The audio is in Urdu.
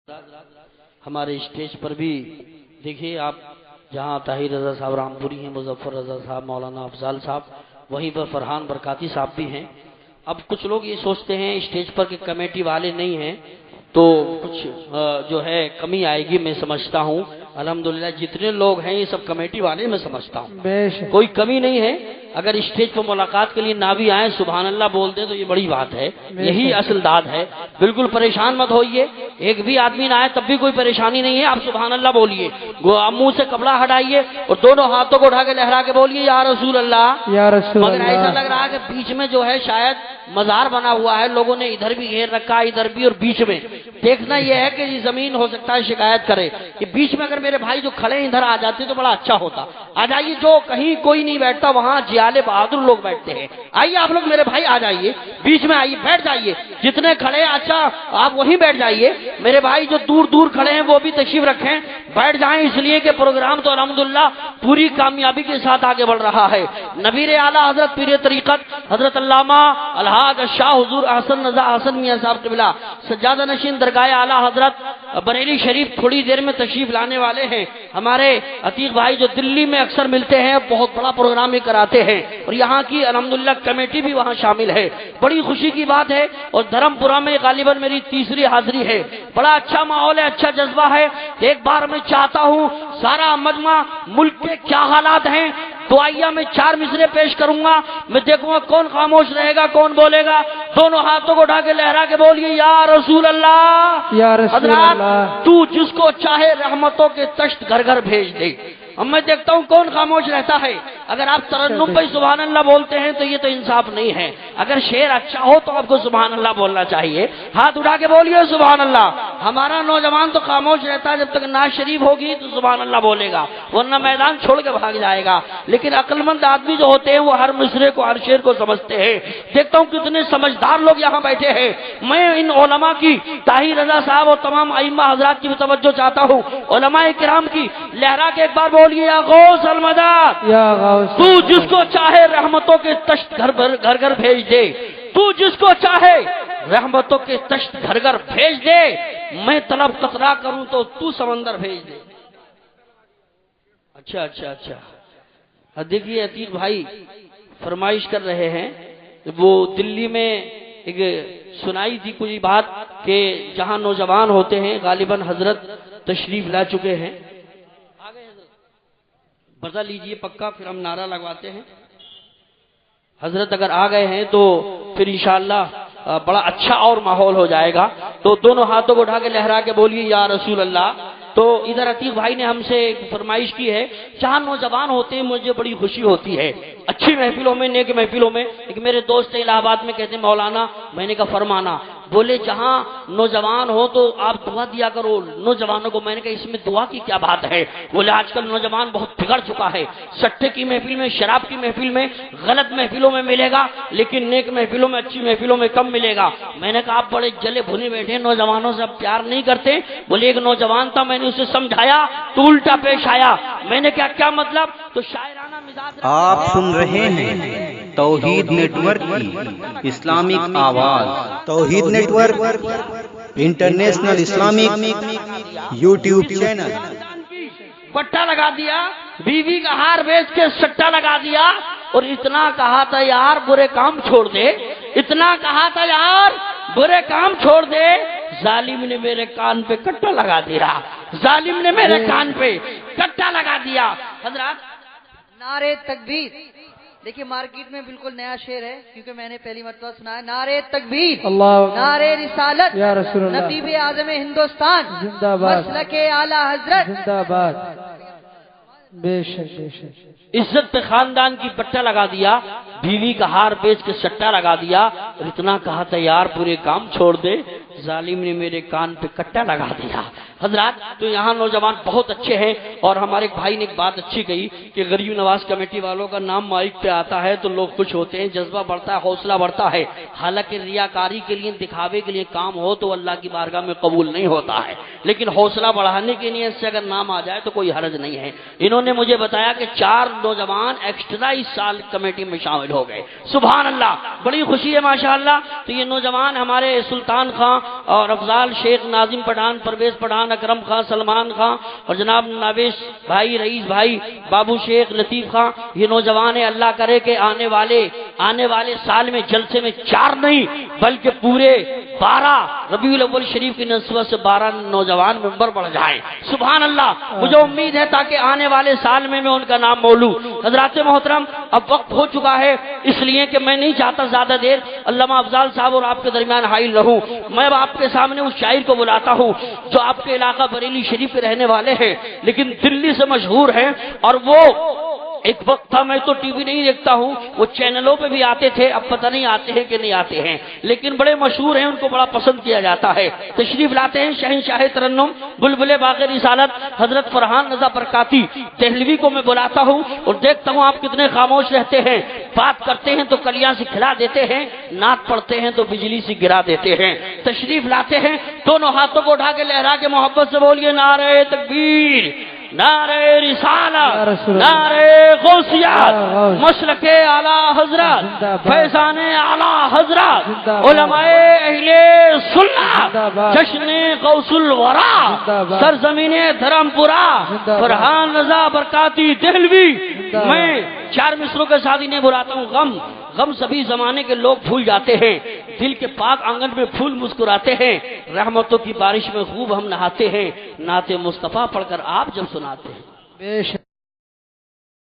ہمارے اسٹیج پر بھی دیکھیے آپ، جہاں طاہر رضا صاحب رامپوری ہیں، مظفر رضا صاحب، مولانا افضال صاحب، وہیں پر فرحان برکاتی صاحب بھی ہیں۔ اب کچھ لوگ یہ سوچتے ہیں اسٹیج پر کہ کمیٹی والے نہیں ہیں تو کچھ جو ہے کمی آئے گی، میں سمجھتا ہوں الحمدللہ جتنے لوگ ہیں یہ سب کمیٹی والے میں سمجھتا ہوں، کوئی کمی نہیں ہے۔ اگر اسٹیج پر ملاقات کے لیے نہ بھی آئیں، سبحان اللہ بول دیں تو یہ بڑی بات ہے، یہی اصل داد ہے۔ بالکل پریشان مت ہوئیے، ایک بھی آدمی نہ آئے تب بھی کوئی پریشانی نہیں ہے، آپ سبحان اللہ بولیے، منہ سے کپڑا ہٹائیے اور دونوں ہاتھوں کو اٹھا کے لہرا کے بولیے یا رسول اللہ یا رسول اللہ۔ مگر ایسا لگ رہا ہے کہ بیچ میں جو ہے شاید مزار بنا ہوا ہے، لوگوں نے ادھر بھی گھیر رکھا ہے، ادھر بھی اور بیچ میں۔ دیکھنا یہ ہے کہ یہ زمین ہو سکتا ہے شکایت کرے کہ بیچ میں اگر میرے بھائی جو کھڑے ہیں ادھر آ جاتے تو بڑا اچھا ہوتا۔ آ جائیے، جو کہیں کوئی نہیں بیٹھتا وہاں جیال بہادر لوگ بیٹھتے ہیں، آئیے آپ لوگ میرے بھائی آ جائیے، بیچ میں آئیے، بیٹھ جائیے، جتنے کھڑے ہیں اچھا آپ وہیں بیٹھ جائیے۔ میرے بھائی جو دور دور کھڑے ہیں وہ بھی تشریف رکھیں، بیٹھ جائیں، اس لیے کہ پروگرام تو الحمدللہ پوری کامیابی کے ساتھ آگے بڑھ رہا ہے۔ نبیر اعلیٰ حضرت پیر طریقت حضرت علامہ الحاج شاہ حضور احسن رضا احسن میاں صاحب قبلہ سجادہ نشین درگاہ اعلیٰ حضرت بریلی شریف تھوڑی دیر میں تشریف لانے والے ہیں۔ ہمارے عتیق بھائی جو دلی میں اکثر ملتے ہیں، بہت بڑا پروگرام ہی کراتے ہیں اور یہاں کی الحمدللہ کمیٹی بھی وہاں شامل ہے، بڑی خوشی کی بات ہے۔ اور دھرم پورہ میں غالباً میری تیسری حاضری ہے، بڑا اچھا ماحول ہے، اچھا جذبہ ہے۔ ایک بار میں چاہتا ہوں سارا مجمع، ملک کے کیا حالات ہیں، دعائیہ میں 4 مصرے پیش کروں گا، میں دیکھوں گا کون خاموش رہے گا کون بولے گا۔ دونوں ہاتھوں کو اٹھا کے لہرا کے بولیے یا رسول اللہ یا رسول اللہ۔ تو جس کو چاہے رحمتوں کے تشت گھر گھر بھیج دے۔ اب میں دیکھتا ہوں کون خاموش رہتا ہے۔ اگر آپ ترنم پہ سبحان اللہ بولتے ہیں تو یہ تو انصاف نہیں ہے، اگر شعر اچھا ہو تو آپ کو سبحان اللہ بولنا چاہیے، ہاتھ اٹھا کے بولیے سبحان اللہ۔ ہمارا نوجوان تو خاموش رہتا ہے، جب تک نعت شریف ہوگی تو سبحان اللہ بولے گا، ورنہ میدان چھوڑ کے بھاگ جائے گا۔ لیکن عقل مند آدمی جو ہوتے ہیں وہ ہر مصرے کو، ہر شعر کو سمجھتے ہیں۔ دیکھتا ہوں کتنے سمجھدار لوگ یہاں بیٹھے ہیں۔ میں ان علماء کی، طاہر رضا صاحب اور تمام ائمہ حضرات کی بھی توجہ چاہتا ہوں، علماء کرام کی، لہرا کے ایک بار بولیے یا غوث المدد، یا غوث، تو جس کو چاہے رحمتوں کے تشت گھر گھر بھیج دے، تو جس کو چاہے رحمتوں کے تشت گھر گھر بھیج دے، میں طلب قطرہ کروں تو سمندر بھیج دے۔ اچھا دیکھیے عتیق بھائی فرمائش کر رہے ہیں، وہ دلی میں ایک سنائی تھی کوئی بات کہ جہاں نوجوان ہوتے ہیں غالباً حضرت تشریف لا چکے ہیں، بتا لیجئے پکا، پھر ہم نعرہ لگواتے ہیں۔ حضرت اگر آ گئے ہیں تو پھر انشاءاللہ بڑا اچھا اور ماحول ہو جائے گا۔ تو دونوں ہاتھوں کو اٹھا کے لہرا کے بولیے یا رسول اللہ۔ تو ادھر عتیق بھائی نے ہم سے ایک فرمائش کی ہے، جہاں نوجوان ہوتے ہیں مجھے بڑی خوشی ہوتی ہے، اچھی محفلوں میں، نیک محفلوں میں۔ ایک میرے دوست الہ آباد میں کہتے ہیں مولانا، میں نے کہا فرمانا، بولے جہاں نوجوان ہو تو آپ دعا دیا کرو نوجوانوں کو۔ میں نے کہا اس میں دعا کی کیا بات ہے؟ بولے آج کل نوجوان بہت بگڑ چکا ہے، سٹے کی محفل میں، شراب کی محفل میں، غلط محفلوں میں ملے گا، لیکن نیک محفلوں میں، اچھی محفلوں میں کم ملے گا۔ میں نے کہا آپ بڑے جلے بھنے بیٹھے، نوجوانوں سے آپ پیار نہیں کرتے؟ بولے ایک نوجوان تھا، میں نے اسے سمجھایا تو الٹا پیش آیا۔ میں نے کہا کیا مطلب؟ تو شاعرانہ مزاج۔ آپ سن رہے ہیں توحید نیٹ ورک کی اسلامک آواز، Tawheed network international Islamic YouTube channel. پٹا لگا دیا، بیوی کا ہار بیچ کے سٹا لگا دیا، اور اتنا کہا تھا یار برے کام چھوڑ دے، اتنا کہا تھا یار برے کام چھوڑ دے، ظالم نے میرے کان پہ کٹا لگا دیا، ظالم نے میرے کان پہ کٹا لگا دیا۔ حضرات نعرے تکبیر، دیکھیے مارکیٹ میں بالکل نیا شعر ہے کیونکہ میں نے پہلی مرتبہ سنا ہے۔ نعرے تکبیر، نعرے رسالت، یا رسول اللہ، نبی اعظم ہندوستان زندہ باد، مسلک اعلیٰ حضرت زندہ باد۔ بے شک بے شک، عزت پہ خاندان کی پٹا لگا دیا، بیوی کا ہار بیچ کے سٹا لگا دیا، اور اتنا کہا تھا یار پورے کام چھوڑ دے، ظالم نے میرے کان پہ کٹا لگا دیا۔ حضرات تو یہاں نوجوان بہت اچھے ہیں، اور ہمارے بھائی نے ایک بات اچھی کہی کہ غریب نواز کمیٹی والوں کا نام مائک پہ آتا ہے تو لوگ خوش ہوتے ہیں، جذبہ بڑھتا ہے، حوصلہ بڑھتا ہے۔ حالانکہ ریاکاری کے لیے، دکھاوے کے لیے کام ہو تو اللہ کی بارگاہ میں قبول نہیں ہوتا ہے، لیکن حوصلہ بڑھانے کے لیے سے اگر نام آ جائے تو کوئی حرج نہیں ہے۔ انہوں نے مجھے بتایا کہ 4 نوجوان ایکسٹرا اس سال کمیٹی میں شامل ہو گئے، سبحان اللہ، بڑی خوشی ہے ماشاءاللہ۔ تو یہ نوجوان ہمارے سلطان خان اور افضال شیخ ناظم پٹھان، پرویز پٹھان، اکرم خان، سلمان خان اور جناب ناویش بھائی، رئیس بھائی، بابو شیخ، لطیف خان، یہ نوجوان ہیں۔ اللہ کرے کہ آنے والے سال میں جلسے میں 4 نہیں بلکہ پورے 12 ربیع الاول شریف کی نسبت سے 12 نوجوان ممبر بڑھ جائیں۔ سبحان اللہ، مجھے امید ہے تاکہ آنے والے سال میں ان کا نام مولوں۔ حضرات محترم، اب وقت ہو چکا ہے، اس لیے کہ میں نہیں چاہتا زیادہ دیر علامہ افضال صاحب اور آپ کے درمیان حائل رہوں۔ میں اب آپ کے سامنے اس شاعر کو بلاتا ہوں جو آپ کے علاقہ بریلی شریف کے رہنے والے ہیں لیکن دلی سے مشہور ہیں، اور وہ ایک وقت تھا، میں تو ٹی وی نہیں دیکھتا ہوں، وہ چینلوں پہ بھی آتے تھے، اب پتہ نہیں آتے ہیں کہ نہیں آتے ہیں، لیکن بڑے مشہور ہیں، ان کو بڑا پسند کیا جاتا ہے۔ تشریف لاتے ہیں شہنشاہ ترنم، بلبل باغ رسالت، حضرت فرحان رضا برکاتی دہلوی کو میں بلاتا ہوں اور دیکھتا ہوں آپ کتنے خاموش رہتے ہیں، بات کرتے ہیں تو کلیاں سے کھلا دیتے ہیں، نعت پڑھتے ہیں تو بجلی سے گرا دیتے ہیں۔ تشریف لاتے ہیں، دونوں ہاتھوں کو اٹھا کے لہرا کے محبت سے بولیے نعرہ تکبیر، نعرہ رسالت، نعرہ غوثیہ، مشرق اعلی حضرت، فیضان اعلی حضرت، علماء اہل سنت، جشن غوث الورا، سرزمین دھرم پورا، فرحان رضا برکاتی دہلوی۔ میں 4 مصروں کے ساتھ انہیں بلاتا ہوں۔ غم سبھی زمانے کے لوگ بھول جاتے ہیں، دل کے پاک آنگن میں پھول مسکراتے ہیں، رحمتوں کی بارش میں خوب ہم نہاتے ہیں، نعت مصطفیٰ پڑھ کر آپ جب سناتے ہیں۔